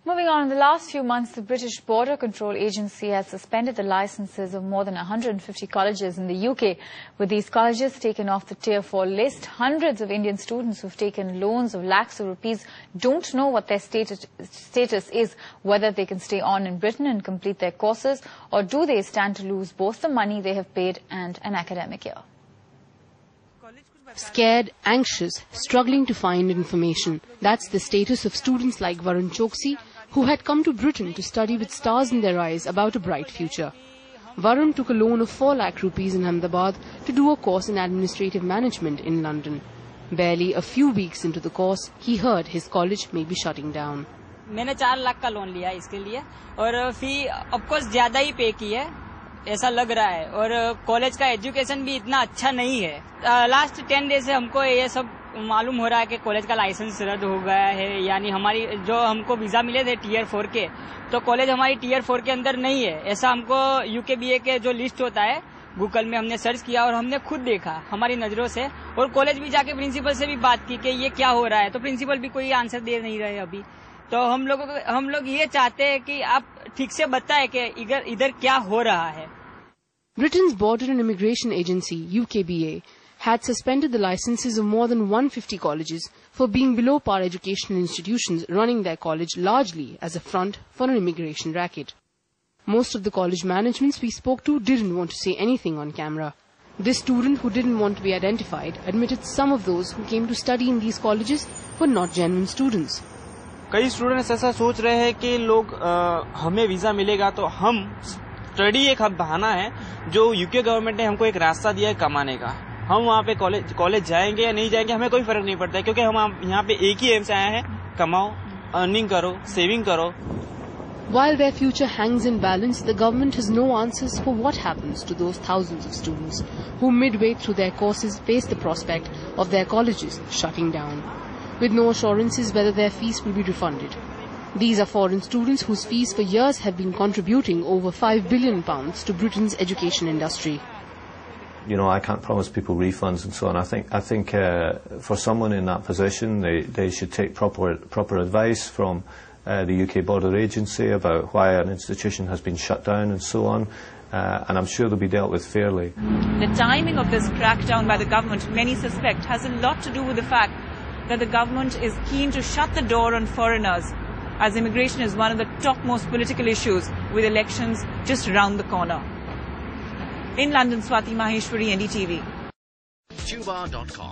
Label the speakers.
Speaker 1: Moving on, in the last few months, the British Border Control Agency has suspended the licences of more than 150 colleges in the UK. With these colleges taken off the Tier 4 list, hundreds of Indian students who've taken loans of lakhs of rupees don't know what their status is, whether they can stay on in Britain and complete their courses, or do they stand to lose both the money they have paid and an academic year.
Speaker 2: Scared, anxious, struggling to find information. That's the status of students like Varun Choksi, who had come to Britain to study with stars in their eyes about a bright future. Varun took a loan of 4 lakh rupees in Ahmedabad to do a course in administrative management in London. Barely a few weeks into the course, he heard his college may be shutting down.
Speaker 3: मैंने 4 लाख का loan लिया इसके लिए और फी of course ज्यादा ही पे की है ऐसा लग रहा है और कॉलेज का एजुकेशन भी इतना अच्छा नहीं है। लास्ट 10 डेज से हमको ये सब मालूम हो रहा है कि कॉलेज का लाइसेंस रद्द हो गया है, यानी हमारी जो हमको वीजा मिले थे Tier 4 के, तो कॉलेज हमारी Tier 4 के अंदर नहीं है। ऐसा हमको UKBA के जो लिस्ट होता है गूगल में हमने सर्च किया और हमने खुद देखा हमारी नजरों से, और कॉलेज भी जाके प्रिंसिपल से भी बात की कि ये क्या हो रहा है, तो प्रिंसिपल भी कोई आंसर दे नहीं रहे अभी। तो हम लोग ये चाहते हैं कि आप ठीक से बताएं कि इधर क्या हो रहा है।
Speaker 2: Britain's Border and Immigration Agency, UKBA, had suspended the licenses of more than 150 colleges for being below par educational institutions running their college largely as a front for an immigration racket. Most of the college managements we spoke to didn't want to say anything on camera. This student, who didn't want to be identified, admitted some of those who came to study in these colleges were not genuine students.
Speaker 4: कई students ऐसा सोच रहे हैं कि लोग हमें visa मिलेगा तो हम स्टडी एक बहाना है जो यूके गवर्नमेंट ने हमको एक रास्ता दिया है कमाने का। हम वहाँ पे कॉलेज जाएंगे या नहीं जाएंगे हमें कोई फर्क नहीं पड़ता है, क्योंकि हम यहाँ पे एक ही एम से आए हैं, कमाओ, अर्निंग करो, सेविंग करो।
Speaker 2: While their future hangs in balance, the government has no answers for what happens to those thousands of students who midway through their courses face the prospect of their colleges shutting down, with no assurances whether their fees will be refunded. These are foreign students whose fees for years have been contributing over £5 billion to Britain's education industry.
Speaker 5: You know, I can't promise people refunds and so on. I think for someone in that position, they should take proper advice from the UK Border Agency about why an institution has been shut down and so on. And I'm sure they'll be dealt with fairly.
Speaker 6: The timing of this crackdown by the government, many suspect, has a lot to do with the fact that the government is keen to shut the door on foreigners, as immigration is one of the topmost political issues with elections just round the corner. In London, Swati Maheshwari, NDTV.
Speaker 7: Tuba.com